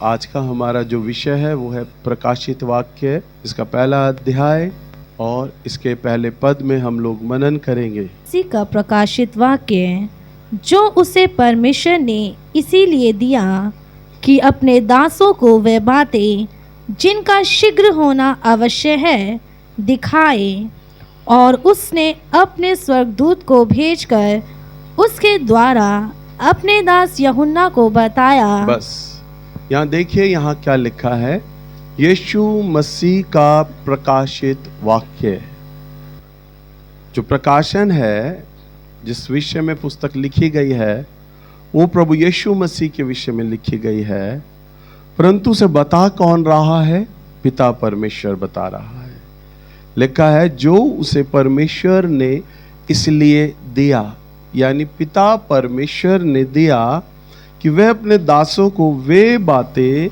आज का हमारा जो विषय है वो है प्रकाशित वाक्य, इसका पहला अध्याय और इसके पहले पद में हम लोग मनन करेंगे। इसी का प्रकाशित वाक्य जो उसे परमेश्वर ने इसीलिए दिया कि अपने दासों को वे बातें जिनका शीघ्र होना अवश्य है दिखाए, और उसने अपने स्वर्गदूत को भेजकर उसके द्वारा अपने दास यूहन्ना को बताया। बस यहाँ देखिए, यहाँ क्या लिखा है, यीशु मसीह का प्रकाशित वाक्य। जो प्रकाशन है, जिस विषय में पुस्तक लिखी गई है, वो प्रभु यीशु मसीह के विषय में लिखी गई है, परंतु उसे बता कौन रहा है? पिता परमेश्वर बता रहा है। लिखा है जो उसे परमेश्वर ने इसलिए दिया, यानी पिता परमेश्वर ने दिया कि वह अपने दासों को वे बातें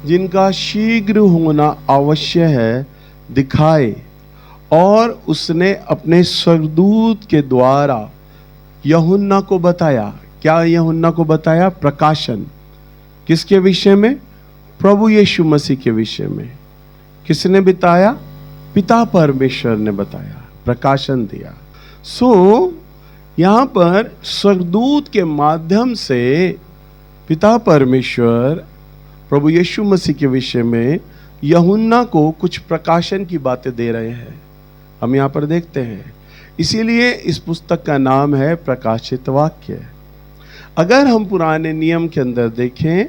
जिनका शीघ्र होना आवश्यक है दिखाए, और उसने अपने स्वर्गदूत के द्वारा यूहन्ना को बताया। क्या यूहन्ना को बताया? प्रकाशन। किसके विषय में? प्रभु यीशु मसीह के विषय में। किसने बताया? पिता परमेश्वर ने बताया, प्रकाशन दिया। यहाँ पर स्वर्गदूत के माध्यम से पिता परमेश्वर प्रभु यीशु मसीह के विषय में यूहन्ना को कुछ प्रकाशन की बातें दे रहे हैं। हम यहाँ पर देखते हैं, इसीलिए इस पुस्तक का नाम है प्रकाशित वाक्य। अगर हम पुराने नियम के अंदर देखें,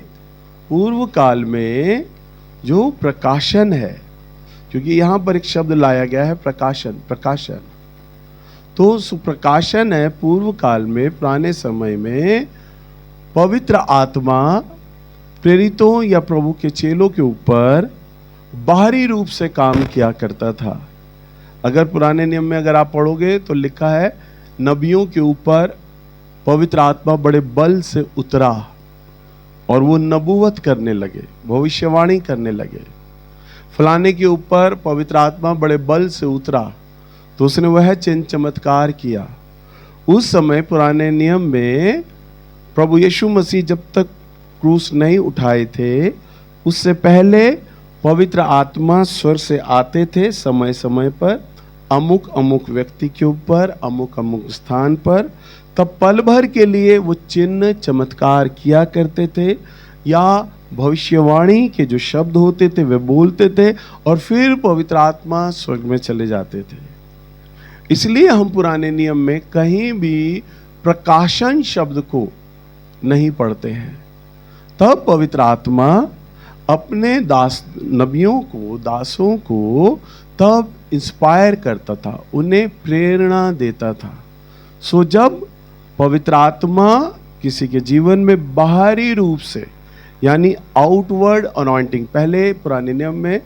पूर्व काल में जो प्रकाशन है, क्योंकि यहाँ पर एक शब्द लाया गया है प्रकाशन, प्रकाशन, तो सुप्रकाशन है। पूर्व काल में, पुराने समय में पवित्र आत्मा प्रेरितों या प्रभु के चेलों के ऊपर बाहरी रूप से काम किया करता था। अगर पुराने नियम में अगर आप पढ़ोगे तो लिखा है, नबियों के ऊपर पवित्र आत्मा बड़े बल से उतरा और वो नबूवत करने लगे, भविष्यवाणी करने लगे। फलाने के ऊपर पवित्र आत्मा बड़े बल से उतरा तो उसने वह चिन्ह चमत्कार किया। उस समय पुराने नियम में प्रभु यीशु मसीह जब तक क्रूस नहीं उठाए थे, उससे पहले पवित्र आत्मा स्वर्ग से आते थे समय समय पर, अमुक अमुक व्यक्ति के ऊपर, अमुक अमुक स्थान पर। तब पल भर के लिए वो चिन्ह चमत्कार किया करते थे, या भविष्यवाणी के जो शब्द होते थे वे बोलते थे, और फिर पवित्र आत्मा स्वर्ग में चले जाते थे। इसलिए हम पुराने नियम में कहीं भी प्रकाशन शब्द को नहीं पढ़ते हैं। तब पवित्र आत्मा अपने दास नबियों को, दासों को तब इंस्पायर करता था, उन्हें प्रेरणा देता था। जब पवित्र आत्मा किसी के जीवन में बाहरी रूप से, यानी आउटवर्ड अनॉइंटिंग, पहले पुराने नियम में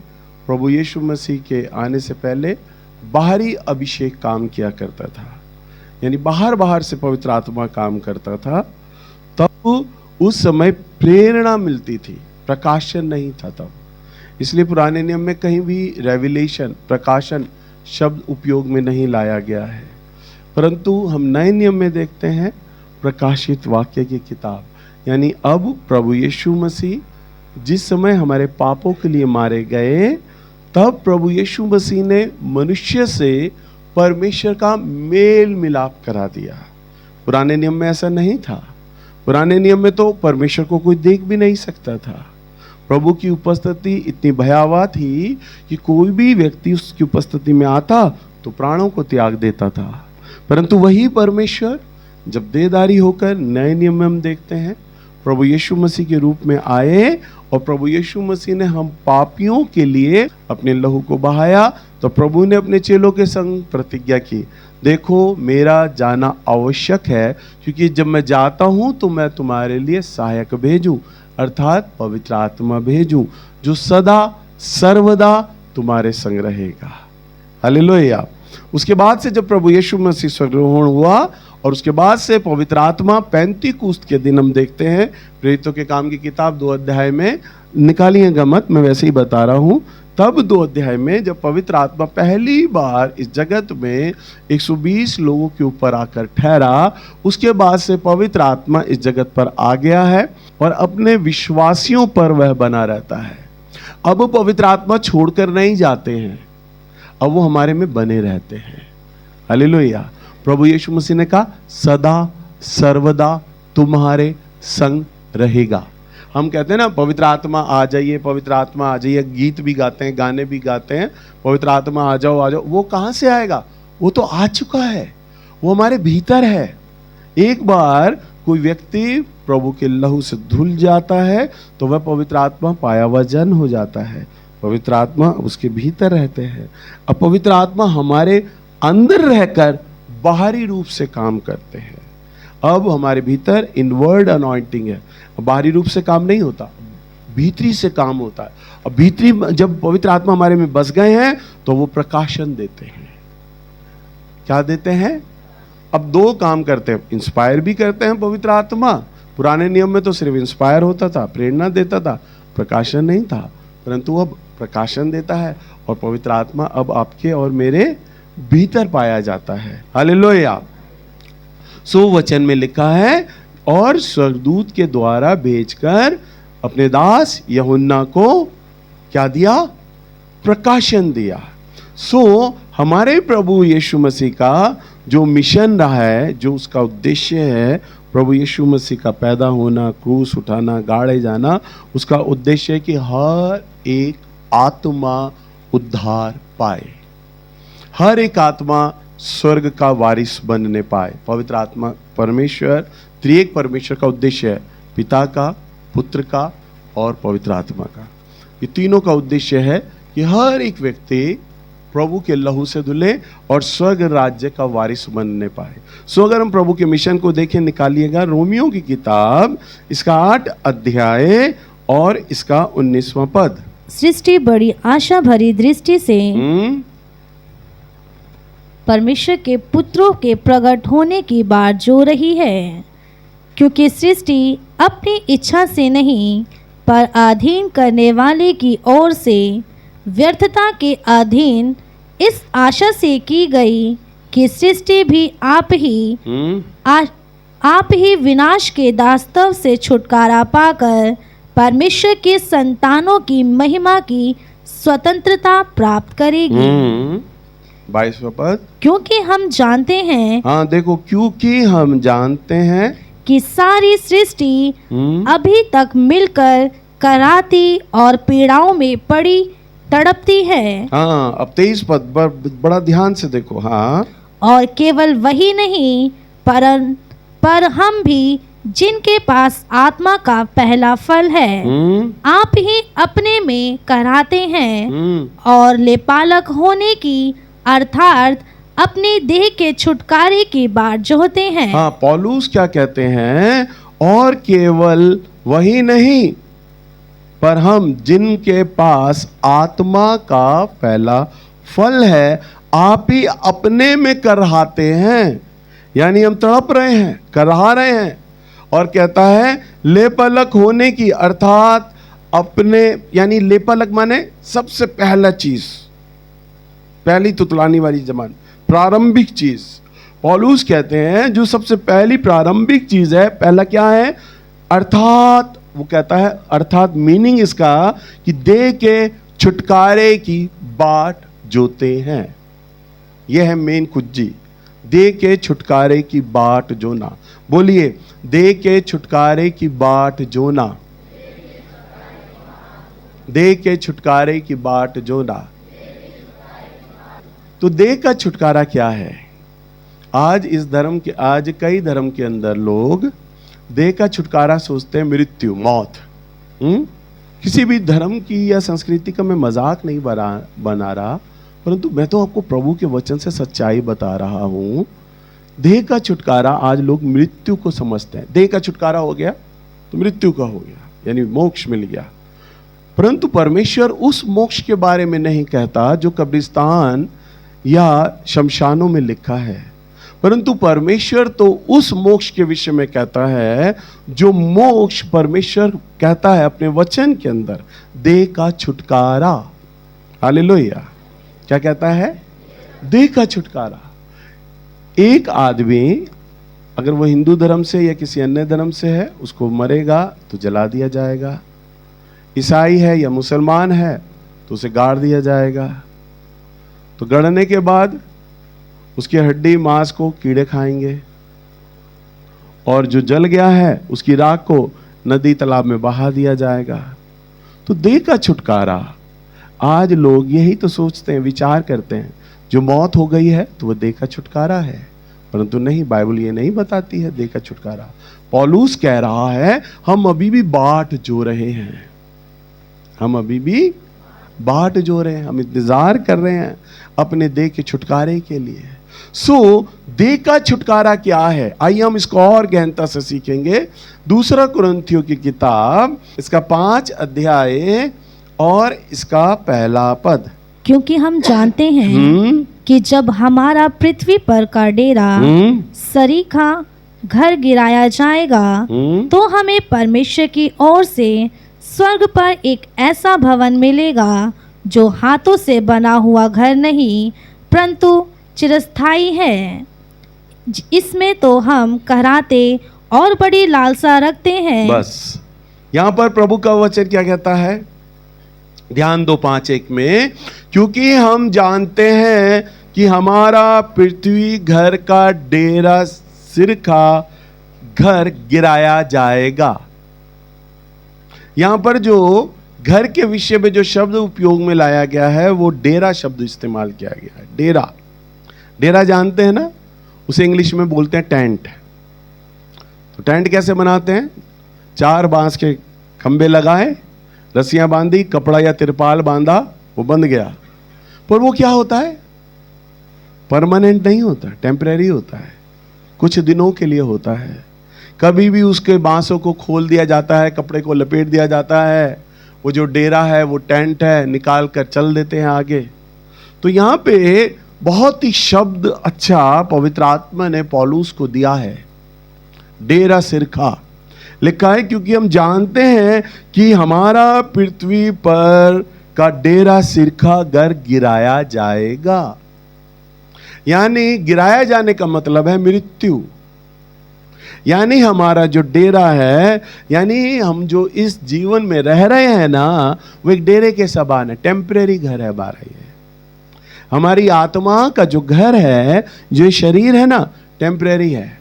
प्रभु यीशु मसीह के आने से पहले बाहरी अभिषेक काम किया करता था, यानी बाहर बाहर से पवित्र आत्मा काम करता था। तब उस समय प्रेरणा मिलती थी, प्रकाशन नहीं था तब। इसलिए पुराने नियम में कहीं भी रेवलेशन, प्रकाशन शब्द उपयोग में नहीं लाया गया है। परंतु हम नए नियम में देखते हैं प्रकाशित वाक्य की किताब, यानी अब प्रभु यीशु मसीह जिस समय हमारे पापों के लिए मारे गए, तब प्रभु यीशु मसीह ने मनुष्य से परमेश्वर का मेल मिलाप करा दिया। पुराने नियम में ऐसा नहीं था। पुराने नियम में तो परमेश्वर को कोई देख भी नहीं सकता था। प्रभु की उपस्थिति इतनी भयावह थी कि कोई भी व्यक्ति उसकी उपस्थिति में आता तो प्राणों को त्याग देता था। परंतु वही परमेश्वर जब देहधारी होकर नए नियम में हम देखते हैं, प्रभु यीशु मसीह के रूप में आए, और प्रभु यीशु मसीह ने हम पापियों के लिए अपने लहू को बहाया, तो प्रभु ने अपने चेलों के संग प्रतिज्ञा की, देखो मेरा जाना आवश्यक है, क्योंकि जब मैं जाता हूं तो मैं तुम्हारे लिए सहायक भेजूं, अर्थात पवित्र आत्मा भेजूं, जो सदा सर्वदा तुम्हारे संग रहेगा। हालेलुया। उसके बाद से जब प्रभु यीशु मसीह स्वर्गारोहण हुआ, और उसके बाद से पवित्र आत्मा पेंतीकुस्त के दिन हम देखते हैं, प्रेरितों के काम की किताब 2 अध्याय में, निकालिएगा मत, मैं वैसे ही बता रहा हूं। तब 2 अध्याय में जब पवित्र आत्मा पहली बार इस जगत में 120 लोगों के ऊपर आकर ठहरा, उसके बाद से पवित्र आत्मा इस जगत पर आ गया है और अपने विश्वासियों पर वह बना रहता है। अब पवित्र आत्मा छोड़कर नहीं जाते हैं, अब वो हमारे में बने रहते हैं। हालेलुया। प्रभु यीशु मसीह ने कहा सदा सर्वदा तुम्हारे संग रहेगा। हम कहते हैं ना पवित्र आत्मा आ जाइए, पवित्र आत्मा आ जाइए, गीत भी गाते हैं, गाने भी गाते हैं, पवित्र आत्मा आ जाओ आ जाओ। वो कहाँ से आएगा? वो तो आ चुका है, वो हमारे भीतर है। एक बार कोई व्यक्ति प्रभु के लहू से धुल जाता है तो वह पवित्र आत्मा पाया हुआ जन हो जाता है। पवित्र आत्मा उसके भीतर रहते हैं। अब पवित्र आत्मा हमारे अंदर रहकर बाहरी रूप से काम करते हैं। अब हमारे भीतर इनवर्ड अनॉइंटिंग है, बाहरी रूप से काम नहीं होता, भीतरी से काम होता है। अब भीतरी जब पवित्र आत्मा हमारे में बस गए हैं तो वो प्रकाशन देते हैं। क्या देते हैं? अब 2 काम करते हैं, इंस्पायर भी करते हैं पवित्र आत्मा। पुराने नियम में तो सिर्फ इंस्पायर होता था, प्रेरणा देता था, प्रकाशन नहीं था, परंतु अब प्रकाशन देता है और पवित्र आत्मा अब आपके और मेरे भीतर पाया जाता है। हालेलुया। सो वचन में लिखा है और स्वर्गदूत के द्वारा भेजकर अपने दास यूहन्ना को क्या दिया? प्रकाशन दिया। सो हमारे प्रभु यीशु मसीह का जो मिशन रहा है, जो उसका उद्देश्य है, प्रभु यीशु मसीह का पैदा होना, क्रूस उठाना, गाड़े जाना, उसका उद्देश्य है कि हर एक आत्मा उद्धार पाए, हर एक आत्मा स्वर्ग का वारिस बनने पाए। पवित्र आत्मा परमेश्वर, त्रिएक परमेश्वर का उद्देश्य है, पिता का, पुत्र का और पवित्र आत्मा का। ये तीनों का उद्देश्य है कि हर एक व्यक्ति प्रभु के लहू से धुले और स्वर्ग राज्य का वारिस बनने पाए। सो अगर हम प्रभु के मिशन को देखें, निकालिएगा रोमियो की किताब, इसका 8 अध्याय और इसका 19वां पद। सृष्टि बड़ी आशा भरी दृष्टि से परमेश्वर के पुत्रों के प्रकट होने की बाट जो रही है, क्योंकि सृष्टि अपनी इच्छा से नहीं पर अधीन करने वाले की ओर से व्यर्थता के अधीन इस आशा से की गई कि सृष्टि भी आप ही विनाश के दास्तव से छुटकारा पाकर परमेश्वर के संतानों की महिमा की स्वतंत्रता प्राप्त करेगी। 22वां पद। क्योंकि हम जानते हैं, हाँ देखो, क्योंकि हम जानते हैं कि सारी सृष्टि अभी तक मिलकर कराती और पीड़ाओं में पड़ी तड़पती है। हाँ, अब 23 पद बड़ा ध्यान से देखो। हाँ, और केवल वही नहीं पर हम भी जिनके पास आत्मा का पहला फल है, आप ही अपने में कराते हैं और लेपालक होने की अर्थात अपने देह के छुटकारे की बाट जोहते हैं। हाँ, पौलुस क्या कहते हैं? और केवल वही नहीं पर हम जिनके पास आत्मा का पहला फल है, आप ही अपने में करहाते हैं। यानी हम तड़प रहे हैं, करहा रहे हैं। और कहता है लेपालक होने की, अर्थात अपने, यानी लेपालक माने सबसे पहला चीज, पहली तुतलानी वाली जमान, प्रारंभिक चीज। पौलुस कहते हैं जो सबसे पहली प्रारंभिक चीज है, पहला क्या है? अर्थात वो कहता है, अर्थात मीनिंग इसका कि देह के छुटकारे की बाट जोते हैं। यह है मेन कुज्जी, देह के छुटकारे की बाट जोना। बोलिए, देह के छुटकारे की बाट जोना, देह के छुटकारे की बाट जोना। तो देह का छुटकारा क्या है? आज कई धर्म के अंदर लोग देह का छुटकारा सोचते हैं मृत्यु, मौत। किसी भी धर्म की या संस्कृति का मैं मजाक नहीं बना रहा, परंतु मैं तो आपको प्रभु के वचन से सच्चाई बता रहा हूं। देह का छुटकारा आज लोग मृत्यु को समझते हैं। देह का छुटकारा हो गया तो मृत्यु का हो गया, यानी मोक्ष मिल गया। परंतु परमेश्वर उस मोक्ष के बारे में नहीं कहता जो कब्रिस्तान या शमशानों में लिखा है, परंतु परमेश्वर तो उस मोक्ष के विषय में कहता है जो मोक्ष परमेश्वर कहता है अपने वचन के अंदर, देह का छुटकारा। हालेलुया। क्या कहता है? देह का छुटकारा। एक आदमी अगर वो हिंदू धर्म से या किसी अन्य धर्म से है, उसको मरेगा तो जला दिया जाएगा। ईसाई है या मुसलमान है तो उसे गाड़ दिया जाएगा। तो गड़ने के बाद उसकी हड्डी मांस को कीड़े खाएंगे, और जो जल गया है उसकी राख को नदी तालाब में बहा दिया जाएगा। तो देह का छुटकारा, आज लोग यही तो सोचते हैं, विचार करते हैं, जो मौत हो गई है तो वह देह का छुटकारा है, परंतु नहीं, बाइबल ये नहीं बताती है देह का छुटकारा। पौलुस कह रहा है हम अभी भी बाट जो रहे हैं, हम अभी भी बाट जो रहे हैं, हम इंतजार कर रहे हैं अपने देह के छुटकारे के लिए। सो देह का छुटकारा क्या है? आइए हम इसको और गहनता से सीखेंगे। दूसरा कुरिन्थियों की किताब, इसका 5 अध्याय और इसका 1 पद। क्योंकि हम जानते हैं कि जब हमारा पृथ्वी पर का डेरा सरीखा घर गिराया जाएगा तो हमें परमेश्वर की ओर से स्वर्ग पर एक ऐसा भवन मिलेगा जो हाथों से बना हुआ घर नहीं परंतु चिरस्थायी है। इसमें तो हम कहराते और बड़ी लालसा रखते हैं। बस यहां पर प्रभु का वचन क्या कहता है? ध्यान दो 5:1 में, क्योंकि हम जानते हैं कि हमारा पृथ्वी घर का डेरा सिरका घर गिराया जाएगा। यहां पर जो घर के विषय में जो शब्द उपयोग में लाया गया है वो डेरा शब्द इस्तेमाल किया गया है। डेरा, डेरा जानते हैं ना, उसे इंग्लिश में बोलते हैं टेंट। तो टेंट कैसे बनाते हैं? 4 बांस के खंबे लगाए, रस्सियां बांधी, कपड़ा या तिरपाल बांधा, वो बंध गया। पर वो क्या होता है? परमानेंट नहीं होता, टेम्परेरी होता है, कुछ दिनों के लिए होता है। कभी भी उसके बांसों को खोल दिया जाता है, कपड़े को लपेट दिया जाता है, वो जो डेरा है, वो टेंट है, निकाल कर चल देते हैं आगे। तो यहाँ पे बहुत ही शब्द अच्छा पवित्र आत्मा ने पौलुस को दिया है, डेरा सिरका लिखा है, क्योंकि हम जानते हैं कि हमारा पृथ्वी पर का डेरा सिरका घर गिराया जाएगा। यानी गिराया जाने का मतलब है मृत्यु। यानी हमारा जो डेरा है, यानी हम जो इस जीवन में रह रहे हैं ना, वो एक डेरे के समान है, टेम्परेरी घर है हमारा। ये हमारी आत्मा का जो घर है, जो शरीर है ना, टेम्परेरी है।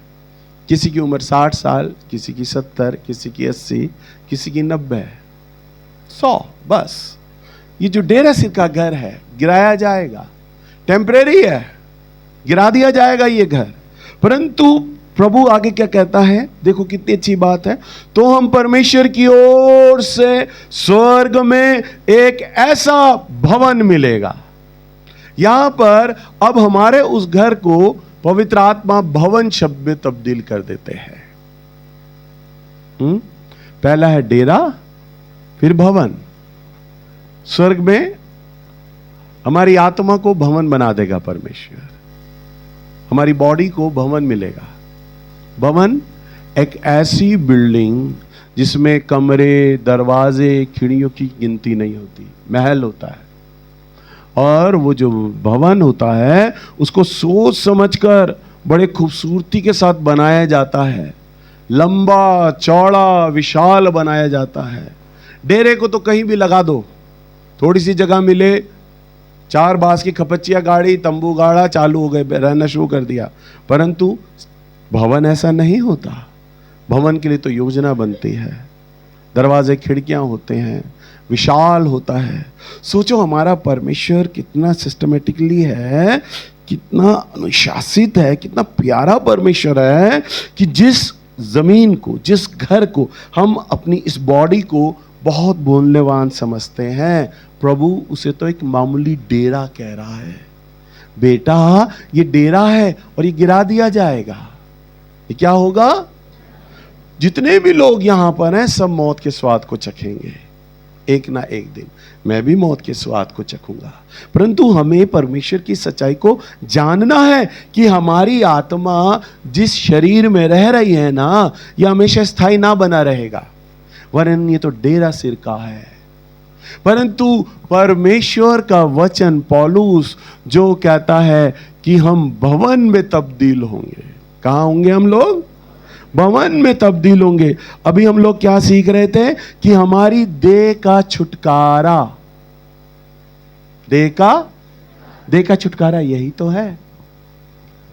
किसी की उम्र 60 साल, किसी की 70, किसी की 80, किसी की 90, 100, बस। ये जो डेरा सिरका घर है गिराया जाएगा, टेम्परेरी है, गिरा दिया जाएगा ये घर। परंतु प्रभु आगे क्या कहता है? देखो कितनी अच्छी बात है। तो हम परमेश्वर की ओर से स्वर्ग में एक ऐसा भवन मिलेगा। यहां पर अब हमारे उस घर को पवित्र आत्मा भवन शब्द में तब्दील कर देते हैं। पहला है डेरा, फिर भवन। स्वर्ग में हमारी आत्मा को भवन बना देगा परमेश्वर, हमारी बॉडी को भवन मिलेगा। भवन एक ऐसी बिल्डिंग जिसमें कमरे, दरवाजे, खिड़कियों की गिनती नहीं होती, महल होता है। और वो जो भवन होता है उसको सोच समझकर बड़े खूबसूरती के साथ बनाया जाता है, लंबा चौड़ा विशाल बनाया जाता है। डेरे को तो कहीं भी लगा दो, थोड़ी सी जगह मिले, 4 बांस की खपच्चिया गाड़ी, तंबू गाड़ा, चालू हो गए, रहना शुरू कर दिया। परंतु भवन ऐसा नहीं होता। भवन के लिए तो योजना बनती है, दरवाजे खिड़कियां होते हैं, विशाल होता है। सोचो हमारा परमेश्वर कितना सिस्टमेटिकली है, कितना अनुशासित है, कितना प्यारा परमेश्वर है कि जिस जमीन को, जिस घर को हम अपनी इस बॉडी को बहुत मूल्यवान समझते हैं, प्रभु उसे तो एक मामूली डेरा कह रहा है। बेटा ये डेरा है और ये गिरा दिया जाएगा। ये क्या होगा? जितने भी लोग यहां पर हैं सब मौत के स्वाद को चखेंगे। एक ना एक दिन मैं भी मौत के स्वाद को चखूंगा। परंतु हमें परमेश्वर की सच्चाई को जानना है कि हमारी आत्मा जिस शरीर में रह रही है ना, यह हमेशा स्थायी ना बना रहेगा, वरन ये तो डेरा सिरका है। परंतु परमेश्वर का वचन पौलुस जो कहता है कि हम भवन में तब्दील होंगे। कहाँ होंगे हम लोग? भवन में तब्दील होंगे। अभी हम लोग क्या सीख रहे थे कि हमारी देह का छुटकारा, देह का छुटकारा यही तो है।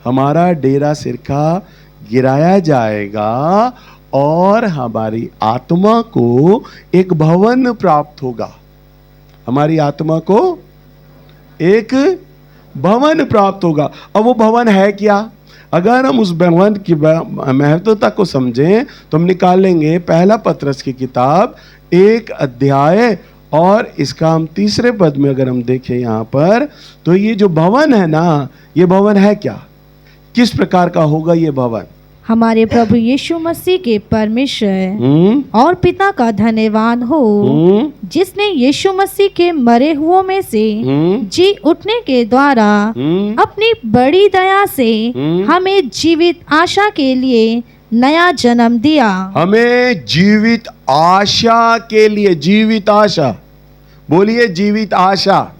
हमारा डेरा सिरका गिराया जाएगा और हमारी आत्मा को एक भवन प्राप्त होगा। हमारी आत्मा को एक भवन प्राप्त होगा। अब वो भवन है क्या? अगर हम उस भवन की महत्वता को समझें तो हम निकालेंगे पहला पत्रस की किताब 1 अध्याय और इसका हम 3 पद में अगर हम देखें यहां पर, तो ये जो भवन है ना, ये भवन है क्या? किस प्रकार का होगा ये भवन? हमारे प्रभु यीशु मसीह के परमेश्वर और पिता का धन्यवाद हो, जिसने यीशु मसीह के मरे हुओं में से जी उठने के द्वारा अपनी बड़ी दया से हमें जीवित आशा के लिए नया जन्म दिया। हमें जीवित आशा के लिए, जीवित आशा, बोलिए जीवित आशा।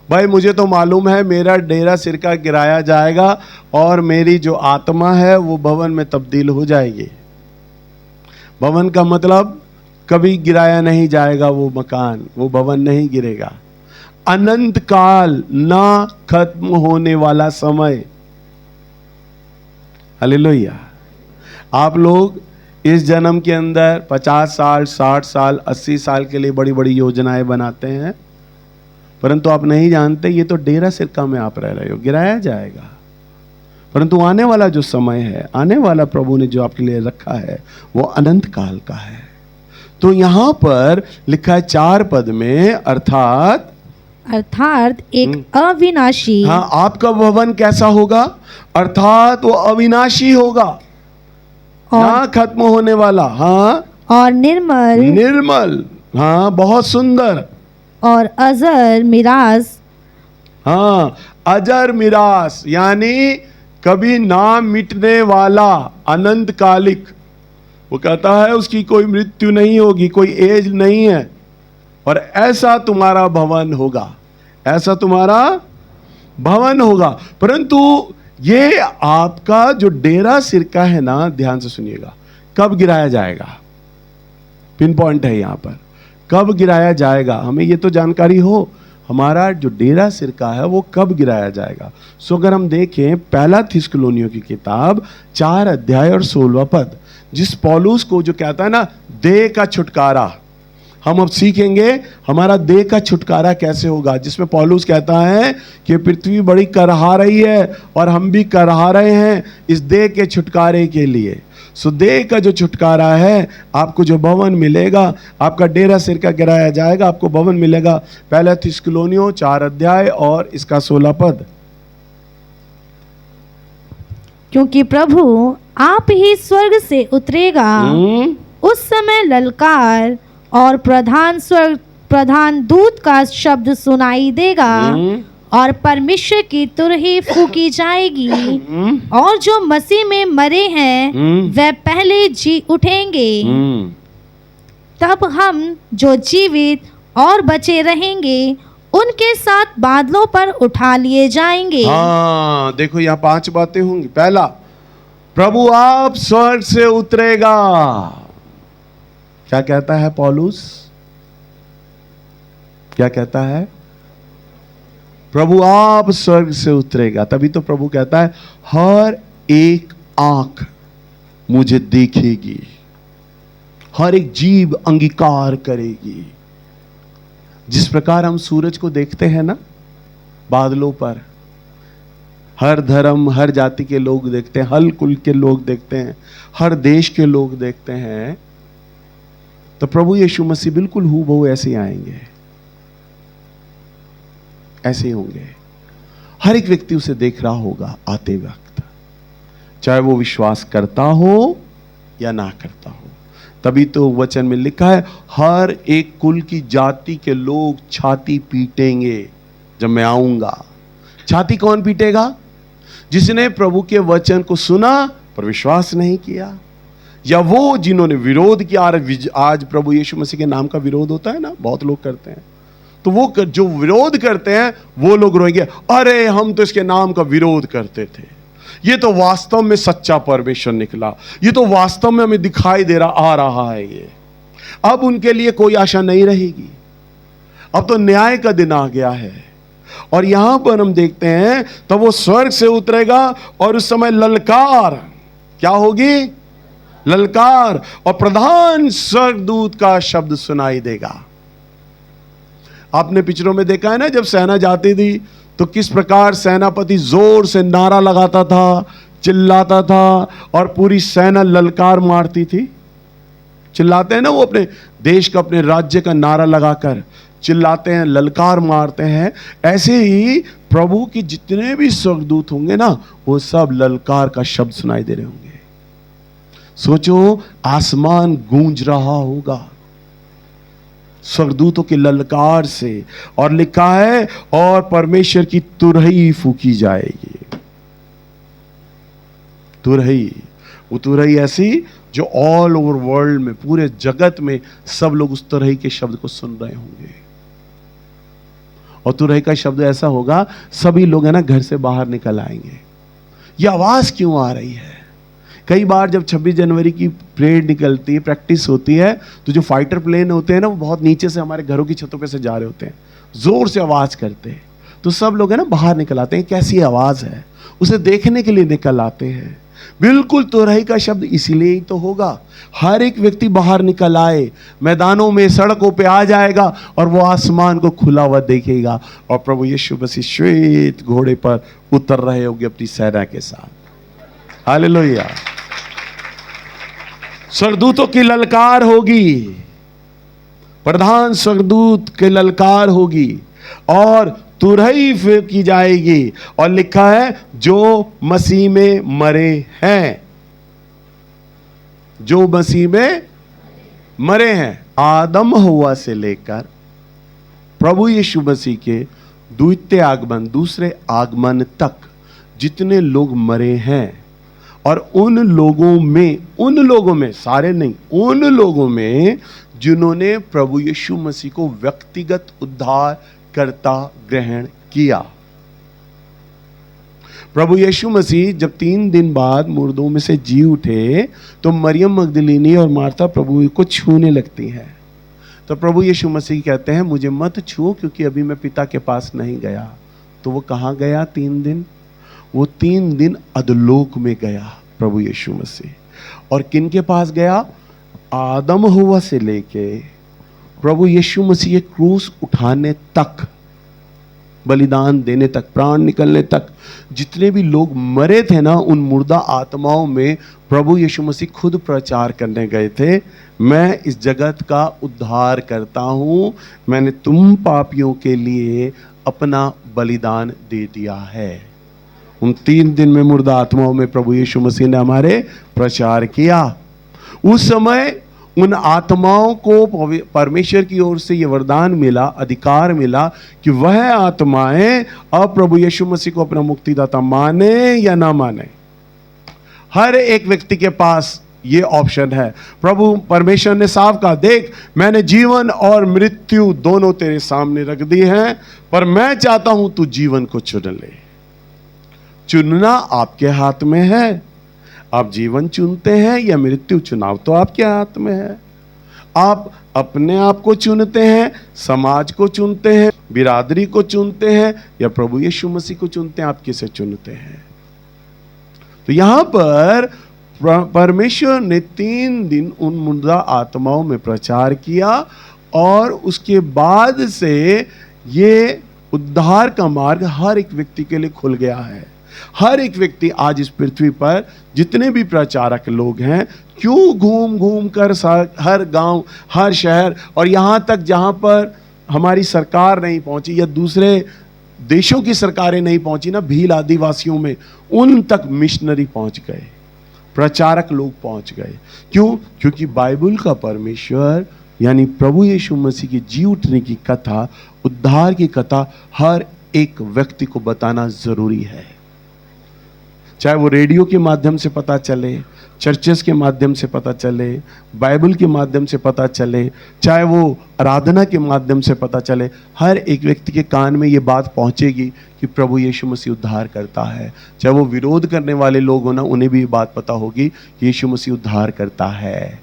भाई मुझे तो मालूम है मेरा डेरा सिरका गिराया जाएगा और मेरी जो आत्मा है वो भवन में तब्दील हो जाएगी। भवन का मतलब कभी गिराया नहीं जाएगा, वो मकान, वो भवन नहीं गिरेगा। अनंत काल, ना खत्म होने वाला समय। हालेलुया। आप लोग इस जन्म के अंदर 50 साल, 60 साल, 80 साल के लिए बड़ी बड़ी योजनाएं बनाते हैं, परंतु आप नहीं जानते ये तो डेरा सिरका में आप रह रहे हो, गिराया जाएगा। परंतु आने वाला जो समय है, आने वाला प्रभु ने जो आपके लिए रखा है वो अनंत काल का है। तो यहां पर लिखा है 4 पद में, अर्थात एक अविनाशी। हाँ, आपका भवन कैसा होगा? अर्थात वो अविनाशी होगा, ना खत्म होने वाला। हाँ, और निर्मल। हाँ, बहुत सुंदर। और अजर मिरास। हाँ, अजर मिरास यानी कभी ना मिटने वाला, अनंत कालिक। वो कहता है उसकी कोई मृत्यु नहीं होगी, कोई एज नहीं है, और ऐसा तुम्हारा भवन होगा, ऐसा तुम्हारा भवन होगा। परंतु ये आपका जो डेरा सिरका है ना, ध्यान से सुनिएगा, कब गिराया जाएगा? पिन पॉइंट है यहां पर, कब गिराया जाएगा? हमें ये तो जानकारी हो हमारा जो डेरा सिरका है वो कब गिराया जाएगा। सो अगर हम देखें पहला थिस्सलुनीयों की किताब 4 अध्याय और 16 पद, जिस पौलुस को जो कहता है ना देह का छुटकारा, हम अब सीखेंगे हमारा देह का छुटकारा कैसे होगा, जिसमें पौलुस कहता है कि पृथ्वी बड़ी करहा रही है और हम भी करहा रहे हैं इस देह के छुटकारे के लिए। सो देह का जो छुटकारा है, आपको जो भवन मिलेगा, आपका डेरा सिरका गिराया जाएगा, आपको भवन मिलेगा। पहला थिस्सलुनीयों 4 अध्याय और इसका 16 पद। क्योंकि प्रभु आप ही स्वर्ग से उतरेगा, उस समय ललकार और प्रधान दूत का शब्द सुनाई देगा और परमेश्वर की तुरही फूकी जाएगी और जो मसीह में मरे हैं वे पहले जी उठेंगे। तब हम जो जीवित और बचे रहेंगे उनके साथ बादलों पर उठा लिए जाएंगे। हाँ, देखो यहाँ 5 बातें होंगी। पहला, प्रभु आप स्वर्ग से उतरेगा। क्या कहता है पौलुस? क्या कहता है? प्रभु आप स्वर्ग से उतरेगा। तभी तो प्रभु कहता है हर एक आंख मुझे देखेगी, हर एक जीभ अंगीकार करेगी। जिस प्रकार हम सूरज को देखते हैं ना बादलों पर, हर धर्म हर जाति के लोग देखते हैं, हर कुल के लोग देखते हैं, हर देश के लोग देखते हैं, तो प्रभु यीशु मसीह बिल्कुल हूबहू ऐसे आएंगे, ऐसे होंगे। हर एक व्यक्ति उसे देख रहा होगा आते वक्त, चाहे वो विश्वास करता हो या ना करता हो। तभी तो वचन में लिखा है हर एक कुल की जाति के लोग छाती पीटेंगे जब मैं आऊंगा। छाती कौन पीटेगा? जिसने प्रभु के वचन को सुना पर विश्वास नहीं किया, या वो जिन्होंने विरोध किया, आज प्रभु यीशु मसीह के नाम का विरोध होता है ना, बहुत लोग करते हैं, तो वो जो विरोध करते हैं वो लोग रोएंगे, अरे हम तो इसके नाम का विरोध करते थे, ये तो वास्तव में सच्चा परमेश्वर निकला, ये तो वास्तव में हमें दिखाई दे रहा आ रहा है ये। अब उनके लिए कोई आशा नहीं रहेगी, अब तो न्याय का दिन आ गया है। और यहां पर हम देखते हैं तब वो स्वर्ग से उतरेगा और उस समय ललकार क्या होगी, ललकार, और प्रधान स्वर्गदूत का शब्द सुनाई देगा। आपने पिक्चरों में देखा है ना, जब सेना जाती थी तो किस प्रकार सेनापति जोर से नारा लगाता था, चिल्लाता था, और पूरी सेना ललकार मारती थी। चिल्लाते हैं ना वो, अपने देश का, अपने राज्य का नारा लगाकर चिल्लाते हैं, ललकार मारते हैं। ऐसे ही प्रभु के जितने भी स्वर्गदूत होंगे ना, वो सब ललकार का शब्द सुनाई दे रहे होंगे। सोचो, आसमान गूंज रहा होगा स्वर्गदूतों के ललकार से, और लिखा है और परमेश्वर की तुरही फूकी जाएगी। तुरही, वो तुरही ऐसी जो ऑल ओवर वर्ल्ड में, पूरे जगत में सब लोग उस तुरही के शब्द को सुन रहे होंगे। और तुरही का शब्द ऐसा होगा, सभी लोग है ना घर से बाहर निकल आएंगे। यह आवाज क्यों आ रही है? कई बार जब 26 जनवरी की परेड निकलती है, प्रैक्टिस होती है, तो जो फाइटर प्लेन होते हैं ना, वो बहुत नीचे से हमारे घरों की छतों पे से जा रहे होते हैं, जोर से आवाज करते हैं, तो सब लोग है ना बाहर निकल आते हैं, कैसी आवाज है, उसे देखने के लिए निकल आते हैं। बिल्कुल तुरही का शब्द इसीलिए ही तो होगा, हर एक व्यक्ति बाहर निकल आए, मैदानों में, सड़कों पे आ जाएगा, और वो आसमान को खुला हुआ देखेगा, और प्रभु यीशु मसीह श्वेत घोड़े पर उतर रहे होंगे अपनी सेना के साथ। हालेलुया। स्वर्गदूतों की ललकार होगी, प्रधान स्वर्गदूत की ललकार होगी, और तुरही की जाएगी, और लिखा है जो मसीह में मरे हैं, जो मसीह में मरे हैं, आदम हव्वा से लेकर प्रभु यीशु मसीह के द्वितीय आगमन, दूसरे आगमन तक जितने लोग मरे हैं, और उन लोगों में सारे नहीं, उन लोगों में जिन्होंने प्रभु यीशु मसीह को व्यक्तिगत उद्धार करता ग्रहण किया। प्रभु यीशु मसीह जब 3 दिन बाद मुर्दों में से जी उठे, तो मरियम मगदलीनी और मार्था प्रभु को छूने लगती हैं। तो प्रभु यीशु मसीह कहते हैं, मुझे मत छुओ, क्योंकि अभी मैं पिता के पास नहीं गया। तो वो कहाँ गया 3 दिन? वो 3 दिन अधोलोक में गया प्रभु यीशु मसीह। और किन के पास गया? आदम हव्वा से लेके प्रभु यीशु मसीह क्रूस उठाने तक, बलिदान देने तक, प्राण निकलने तक, जितने भी लोग मरे थे ना, उन मुर्दा आत्माओं में प्रभु यीशु मसीह खुद प्रचार करने गए थे, मैं इस जगत का उद्धार करता हूं, मैंने तुम पापियों के लिए अपना बलिदान दे दिया है। उन 3 दिन में मुर्दा आत्माओं में प्रभु यीशु मसीह ने हमारे प्रचार किया। उस समय उन आत्माओं को परमेश्वर की ओर से यह वरदान मिला, अधिकार मिला कि वह आत्माएं अब प्रभु यीशु मसीह को अपना मुक्तिदाता माने या ना माने। हर एक व्यक्ति के पास ये ऑप्शन है। प्रभु परमेश्वर ने साफ कहा, देख मैंने जीवन और मृत्यु दोनों तेरे सामने रख दी हैं, पर मैं चाहता हूं तू जीवन को चुन ले। चुनना आपके हाथ में है। आप जीवन चुनते हैं या मृत्यु, चुनाव तो आपके हाथ में है। आप अपने आप को चुनते हैं, समाज को चुनते हैं, बिरादरी को चुनते हैं, या प्रभु यीशु मसीह को चुनते हैं? आप किसे चुनते हैं? तो यहां पर परमेश्वर ने 3 दिन उन मुर्दा आत्माओं में प्रचार किया, और उसके बाद से ये उद्धार का मार्ग हर एक व्यक्ति के लिए खुल गया है। हर एक व्यक्ति आज इस पृथ्वी पर, जितने भी प्रचारक लोग हैं, क्यों घूम घूम कर हर गांव, हर शहर, और यहां तक जहां पर हमारी सरकार नहीं पहुंची या दूसरे देशों की सरकारें नहीं पहुंची ना, भील आदिवासियों में, उन तक मिशनरी पहुंच गए, प्रचारक लोग पहुंच गए। क्यों? क्योंकि बाइबल का परमेश्वर यानी प्रभु यीशु मसीह की जी उठने की कथा, उद्धार की कथा हर एक व्यक्ति को बताना जरूरी है। चाहे वो रेडियो के माध्यम से पता चले, चर्चेस के माध्यम से पता चले, बाइबल के माध्यम से पता चले, चाहे वो आराधना के माध्यम से पता चले, हर एक व्यक्ति के कान में ये बात पहुंचेगी कि प्रभु यीशु मसीह उद्धार करता है। चाहे वो विरोध करने वाले लोग हो ना, उन्हें भी ये बात पता होगी कि यीशु मसीह उद्धार करता है।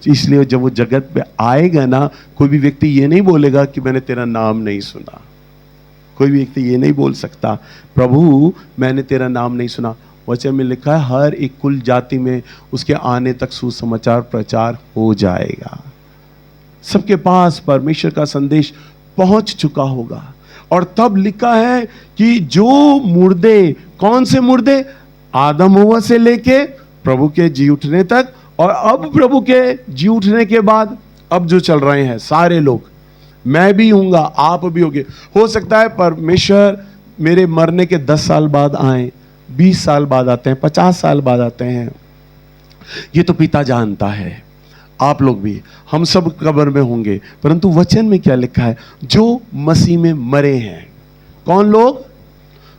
इसलिए जब वो जगत पे आएगा ना, कोई भी व्यक्ति ये नहीं बोलेगा कि मैंने तेरा नाम नहीं सुना। कोई भी व्यक्ति ये नहीं बोल सकता प्रभु मैंने तेरा नाम नहीं सुना। वचन में लिखा है हर एक कुल जाति में उसके आने तक सुसमाचार प्रचार हो जाएगा। सबके पास परमेश्वर का संदेश पहुंच चुका होगा। और तब लिखा है कि जो मुर्दे, कौन से मुर्दे? आदम हव्वा से लेके प्रभु के जी उठने तक, और अब प्रभु के जी उठने के बाद अब जो चल रहे हैं सारे लोग, मैं भी हूंगा, आप भी होंगे। हो सकता है परमेश्वर मेरे मरने के 10 साल बाद आए, 20 साल बाद आते हैं, 50 साल बाद आते हैं, ये तो पिता जानता है। आप लोग भी, हम सब कब्र में होंगे। परंतु वचन में क्या लिखा है? जो मसीह में मरे हैं। कौन लोग?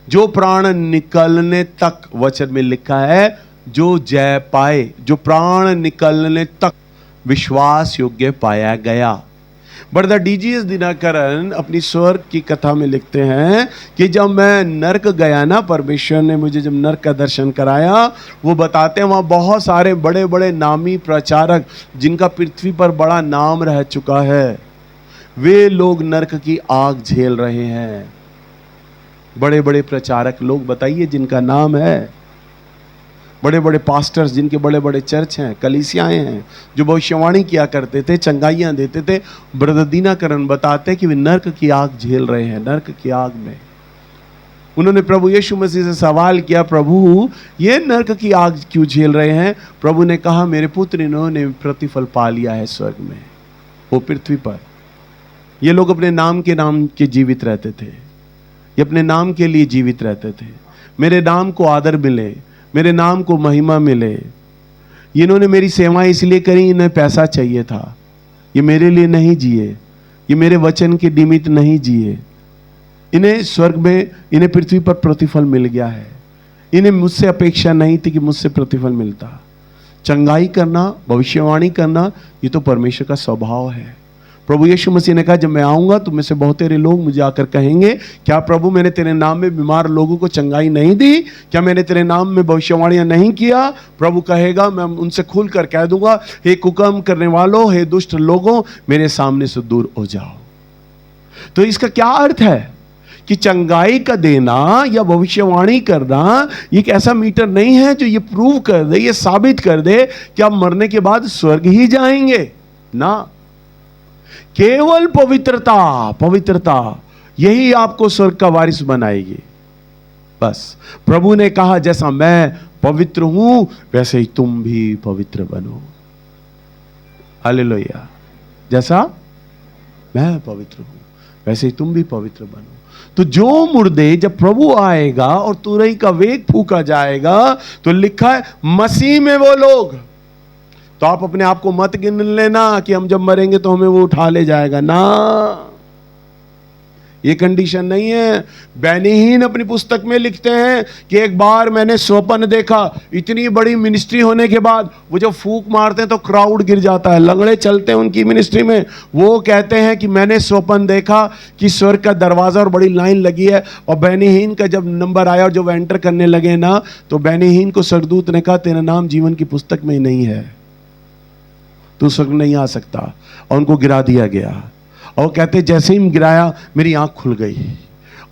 जो प्राण निकलने तक, वचन में लिखा है जो जय पाए, जो प्राण निकलने तक विश्वास योग्य पाया गया। ब्रदर डीजीएस दिनाकरन अपनी स्वर्ग की कथा में लिखते हैं कि जब मैं नरक गया ना, परमेश्वर ने मुझे जब नरक का दर्शन कराया, वो बताते हैं वहाँ बहुत सारे बड़े बड़े नामी प्रचारक जिनका पृथ्वी पर बड़ा नाम रह चुका है, वे लोग नरक की आग झेल रहे हैं। बड़े बड़े प्रचारक लोग बताइए जिनका नाम है, बड़े बड़े पास्टर्स जिनके बड़े बड़े चर्च हैं, कलीसियाएं हैं, जो भविष्यवाणी किया करते थे, चंगाइयां देते थे। ब्रदर दीनाकरन बताते कि वे नरक की आग झेल रहे हैं। नरक की आग में उन्होंने प्रभु यीशु मसीह से सवाल किया, प्रभु ये नरक की आग क्यों झेल रहे हैं? प्रभु ने कहा, मेरे पुत्र इन्होंने प्रतिफल पा लिया है स्वर्ग में, वो पृथ्वी पर। ये लोग अपने नाम के जीवित रहते थे, ये अपने नाम के लिए जीवित रहते थे। मेरे नाम को आदर मिले, मेरे नाम को महिमा मिले। इन्होंने मेरी सेवाएं इसलिए करी, इन्हें पैसा चाहिए था। ये मेरे लिए नहीं जिए, ये मेरे वचन के निमित्त नहीं जिए। इन्हें स्वर्ग में, इन्हें पृथ्वी पर प्रतिफल मिल गया है। इन्हें मुझसे अपेक्षा नहीं थी कि मुझसे प्रतिफल मिलता। चंगाई करना, भविष्यवाणी करना, ये तो परमेश्वर का स्वभाव है। प्रभु यीशु मसीह ने कहा, जब मैं आऊंगा तो में से बहुत तेरे लोग मुझे आकर कहेंगे, क्या प्रभु मैंने तेरे नाम में बीमार लोगों को चंगाई नहीं दी? क्या मैंने तेरे नाम में भविष्यवाणियां नहीं किया? प्रभु कहेगा, मैं उनसे खुल कर कह दूंगा, हे कुकर्म करने वालों, हे दुष्ट लोगों, मेरे सामने से दूर हो जाओ। तो इसका क्या अर्थ है कि चंगाई का देना या भविष्यवाणी करना ये एक ऐसा मीटर नहीं है जो ये प्रूव कर दे, ये साबित कर दे कि आप मरने के बाद स्वर्ग ही जाएंगे ना। केवल पवित्रता, पवित्रता यही आपको स्वर्ग का वारिस बनाएगी। बस प्रभु ने कहा, जैसा मैं पवित्र हूं वैसे ही तुम भी पवित्र बनो। हालेलुया। जैसा मैं पवित्र हूं वैसे ही तुम भी पवित्र बनो। तो जो मुर्दे, जब प्रभु आएगा और तुरही का वेग फूका जाएगा, तो लिखा है मसीह में वो लोग। तो आप अपने आप को मत गिन लेना कि हम जब मरेंगे तो हमें वो उठा ले जाएगा ना, ये कंडीशन नहीं है। बैनीहीन अपनी पुस्तक में लिखते हैं कि एक बार मैंने स्वप्न देखा, इतनी बड़ी मिनिस्ट्री होने के बाद वो जब फूंक मारते हैं तो क्राउड गिर जाता है, लंगड़े चलते हैं उनकी मिनिस्ट्री में। वो कहते हैं कि मैंने स्वप्न देखा कि स्वर्ग का दरवाजा और बड़ी लाइन लगी है, और बैनीहीन का जब नंबर आया और जब एंटर करने लगे ना, तो बैनीहीन को स्वर्गदूत ने कहा, तेरा नाम जीवन की पुस्तक में ही नहीं है, तू स्वर्ग नहीं आ सकता। और उनको गिरा दिया गया। और कहते जैसे ही गिराया मेरी आंख खुल गई,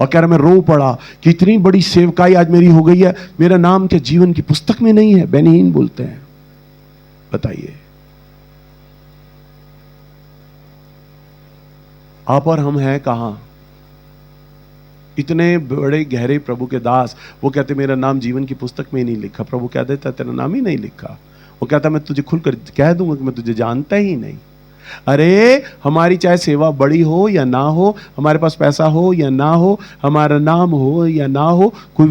और कह रहा मैं रो पड़ा कि इतनी बड़ी सेवकाई आज मेरी हो गई है, मेरा नाम क्या जीवन की पुस्तक में नहीं है? बैनीहीन बोलते हैं। बताइए, आप और हम हैं कहां? इतने बड़े गहरे प्रभु के दास, वो कहते मेरा नाम जीवन की पुस्तक में ही नहीं लिखा। प्रभु कह देता तेरा नाम ही नहीं लिखा। वो कहता मैं तुझे खुलकर कह दूंगा कि मैं तुझे जानता ही नहीं। अरे हमारी चाहे सेवा बड़ी हो या ना हो, हमारे पास पैसा हो या ना हो, हमारा नाम हो या ना हो, कोई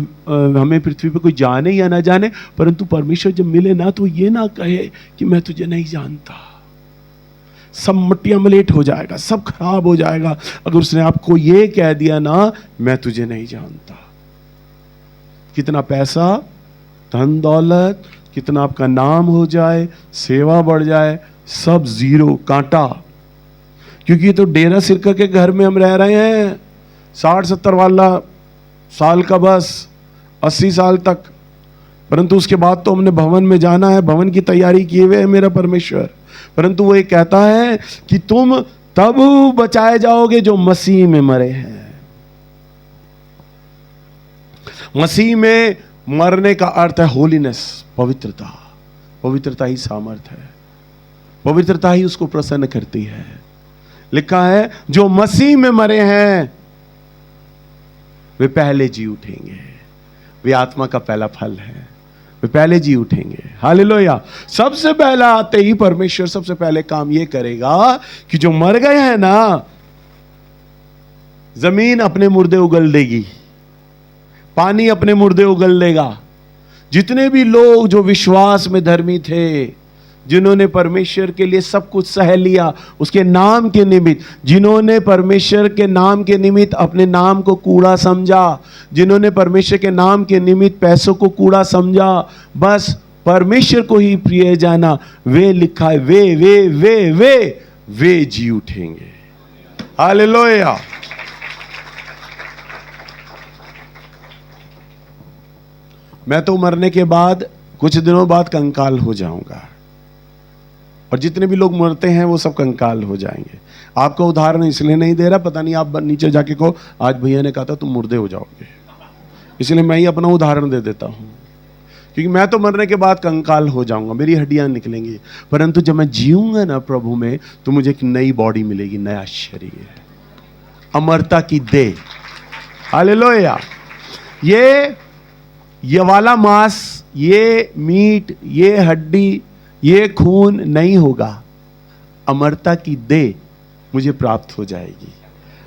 हमें पृथ्वी पे कोई जाने या ना जाने, परंतु परमेश्वर जब मिले ना तो ये ना कहे कि मैं तुझे नहीं जानता। सब मट्टियां मलेट हो जाएगा, सब खराब हो जाएगा अगर उसने आपको ये कह दिया ना, मैं तुझे नहीं जानता। कितना पैसा, धन दौलत, कितना आपका नाम हो जाए, सेवा बढ़ जाए, सब जीरो, कांटा। क्योंकि ये तो डेरा सिरका के घर में हम रह रहे हैं, 60-70 वाला साल का, बस 80 साल तक। परंतु उसके बाद तो हमने भवन में जाना है, भवन की तैयारी किए हुए है मेरा परमेश्वर। परंतु वो ये कहता है कि तुम तब बचाए जाओगे जो मसीह में मरे हैं। मसीह में मरने का अर्थ है होलीनेस, पवित्रता। पवित्रता ही सामर्थ है, पवित्रता ही उसको प्रसन्न करती है। लिखा है जो मसीह में मरे हैं वे पहले जी उठेंगे। वे आत्मा का पहला फल है, वे पहले जी उठेंगे। हालेलुया। सबसे पहला आते ही परमेश्वर सबसे पहले काम यह करेगा कि जो मर गए हैं ना, जमीन अपने मुर्दे उगल देगी, पानी अपने मुर्दे उगल देगा। जितने भी लोग जो विश्वास में धर्मी थे, जिन्होंने परमेश्वर के लिए सब कुछ सह लिया उसके नाम के निमित्त, जिन्होंने परमेश्वर के नाम के निमित्त अपने नाम को कूड़ा समझा, जिन्होंने परमेश्वर के नाम के निमित्त पैसों को कूड़ा समझा, बस परमेश्वर को ही प्रिय जाना, वे लिखा है वे जी उठेंगे। हालेलुया। मैं तो मरने के बाद कुछ दिनों बाद कंकाल हो जाऊंगा, और जितने भी लोग मरते हैं वो सब कंकाल हो जाएंगे। आपका उदाहरण इसलिए नहीं दे रहा, पता नहीं आप नीचे जाके कहो आज भैया ने कहा था तुम मुर्दे हो जाओगे, इसलिए मैं ही अपना उदाहरण दे देता हूं। क्योंकि मैं तो मरने के बाद कंकाल हो जाऊंगा, मेरी हड्डियां निकलेंगी, परंतु जब मैं जीऊंगा ना प्रभु में, तो मुझे एक नई बॉडी मिलेगी, नया शरीर, अमरता की देह। हालेलुया। ये वाला मांस, ये मीट, ये हड्डी, ये खून नहीं होगा, अमरता की देह मुझे प्राप्त हो जाएगी।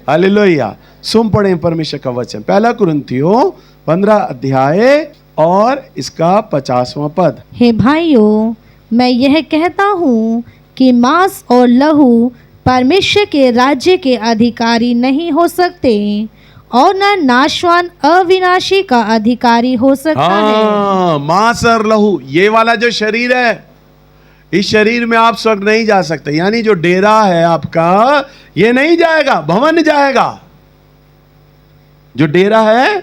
हालेलुया। सुन पढ़े परमेश्वर का वचन, 1 कुरिन्थियों 15 अध्याय और इसका 50वां पद। हे भाइयों, मैं यह कहता हूँ कि मांस और लहू परमेश्वर के राज्य के अधिकारी नहीं हो सकते, और न नाशवान अविनाशी का अधिकारी हो सकता है। मांस और लहू, ये वाला जो शरीर है, इस शरीर में आप स्वर्ग नहीं जा सकते। यानी जो डेरा है आपका, ये नहीं जाएगा, भवन जाएगा। जो डेरा है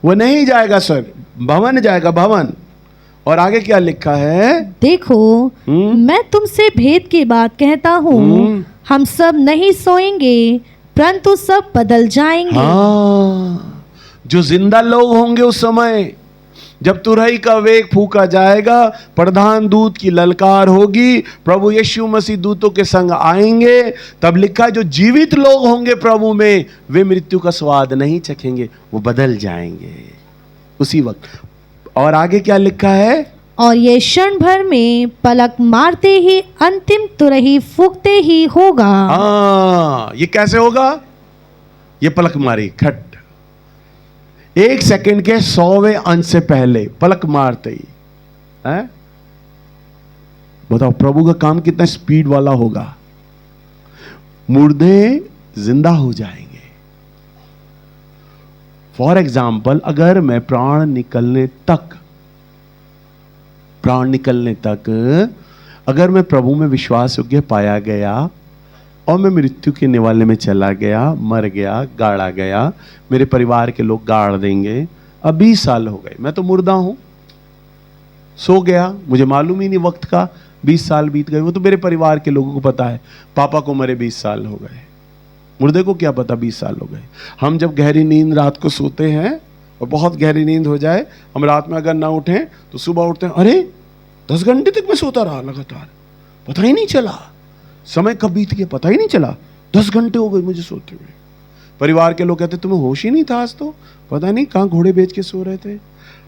वो नहीं जाएगा स्वर्ग, भवन जाएगा, भवन। और आगे क्या लिखा है? देखो, मैं तुमसे भेद की बात कहता हूँ, हम सब नहीं सोएंगे, परंतु सब बदल जाएंगे। जो जिंदा लोग होंगे उस समय, जब तुरही का वेग फूका जाएगा, प्रधान दूत की ललकार होगी, प्रभु यीशु मसीह दूतों के संग आएंगे, तब लिखा है जो जीवित लोग होंगे प्रभु में, वे मृत्यु का स्वाद नहीं चखेंगे, वो बदल जाएंगे उसी वक्त। और आगे क्या लिखा है? और ये क्षण भर में पलक मारते ही अंतिम तुरही फूकते ही होगा। ये कैसे होगा? ये पलक मारी खट, 1 सेकंड के 100वें अंश से पहले पलक मारते ही है। बताओ प्रभु का काम कितना स्पीड वाला होगा। मुर्दे जिंदा हो जाएंगे। फॉर एग्जाम्पल, अगर मैं प्राण निकलने तक अगर मैं प्रभु में विश्वास योग्य पाया गया और मैं मृत्यु के निवाले में चला गया, मर गया, गाड़ा गया, मेरे परिवार के लोग गाड़ देंगे। अब 20 साल हो गए, मैं तो मुर्दा हूं, सो गया, मुझे मालूम ही नहीं वक्त का, 20 साल बीत गए। वो तो मेरे परिवार के लोगों को पता है, पापा को मरे 20 साल हो गए, मुर्दे को क्या पता 20 साल हो गए। हम जब गहरी नींद रात को सोते हैं और बहुत गहरी नींद हो जाए, हम रात में अगर ना उठें तो सुबह उठते हैं, अरे 10 घंटे तक मैं सोता रहा लगातार, पता ही नहीं चला, समय कब बीत गया पता ही नहीं चला, 10 घंटे हो गए मुझे सोते हुए। परिवार के लोग कहते तुम्हें होश ही नहीं था आज तो, पता नहीं कहाँ घोड़े बेच के सो रहे थे,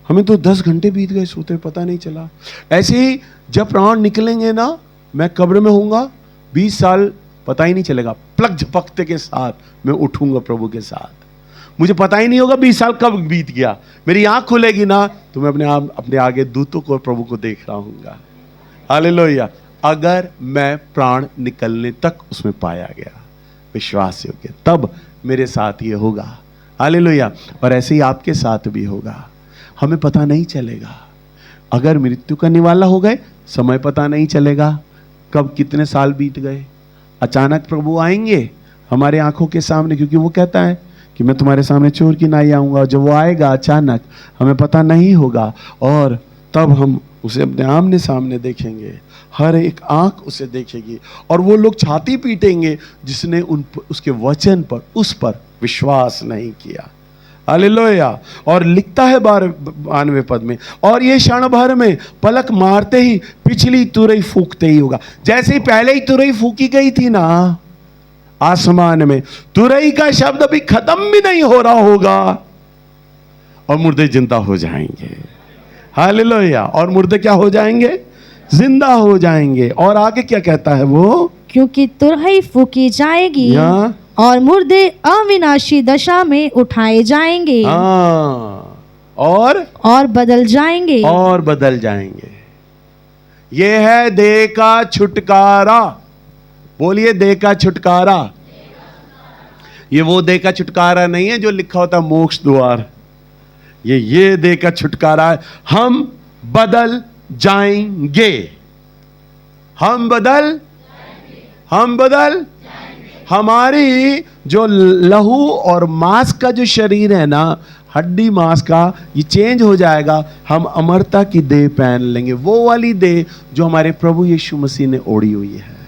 हमें तो 10 घंटे बीत गए सोते हुए, पता नहीं चला। ऐसे ही जब प्राण निकलेंगे ना, मैं कब्र में होऊंगा, 20 साल पता ही नहीं चलेगा, पलक झपकते के साथ मैं उठूंगा प्रभु के साथ, मुझे पता ही नहीं होगा 20 साल कब बीत गया। मेरी आंख खुलेगी ना तो मैं अपने आगे दूतों को, प्रभु को देख रहा हूँगा। हालेलुया। अगर मैं प्राण निकलने तक उसमें पाया गया विश्वास योग्य, तब मेरे साथ ये होगा। हालेलुया। और ऐसे ही आपके साथ भी होगा, हमें पता नहीं चलेगा। अगर मृत्यु का निवाला हो गए, समय पता नहीं चलेगा कब कितने साल बीत गए। अचानक प्रभु आएंगे हमारे आंखों के सामने, क्योंकि वो कहता है कि मैं तुम्हारे सामने चोर की नाई आऊंगा। जब वो आएगा अचानक, हमें पता नहीं होगा, और तब हम उसे अपने आमने सामने देखेंगे, हर एक आंख उसे देखेगी, और वो लोग छाती पीटेंगे जिसने उसके वचन पर, उस पर विश्वास नहीं किया। हालेलुया। और लिखता है 92 पद में, और ये क्षण भर में पलक मारते ही पिछली तुरई फूकते ही होगा। जैसे ही पहले ही तुरई फूकी गई थी ना आसमान में, तुरई का शब्द अभी खत्म भी नहीं हो रहा होगा और मुर्दे जिंदा हो जाएंगे। हालेलुया। और मुर्दे क्या हो जाएंगे? जिंदा हो जाएंगे। और आगे क्या कहता है वो? क्योंकि तुरही फूकी जाएगी और मुर्दे अविनाशी दशा में उठाए जाएंगे। और बदल जाएंगे। और बदल जाएंगे। ये है देह का छुटकारा। बोलिए देह का छुटकारा। ये वो देह का छुटकारा नहीं है जो लिखा होता मोक्ष द्वार। ये देह का छुटकारा है। हम बदल जाएंगे। हम बदल हमारी जो लहू और मांस का जो शरीर है ना, हड्डी मांस का, ये चेंज हो जाएगा। हम अमरता की देह पहन लेंगे, वो वाली देह जो हमारे प्रभु यीशु मसीह ने ओढ़ी हुई है।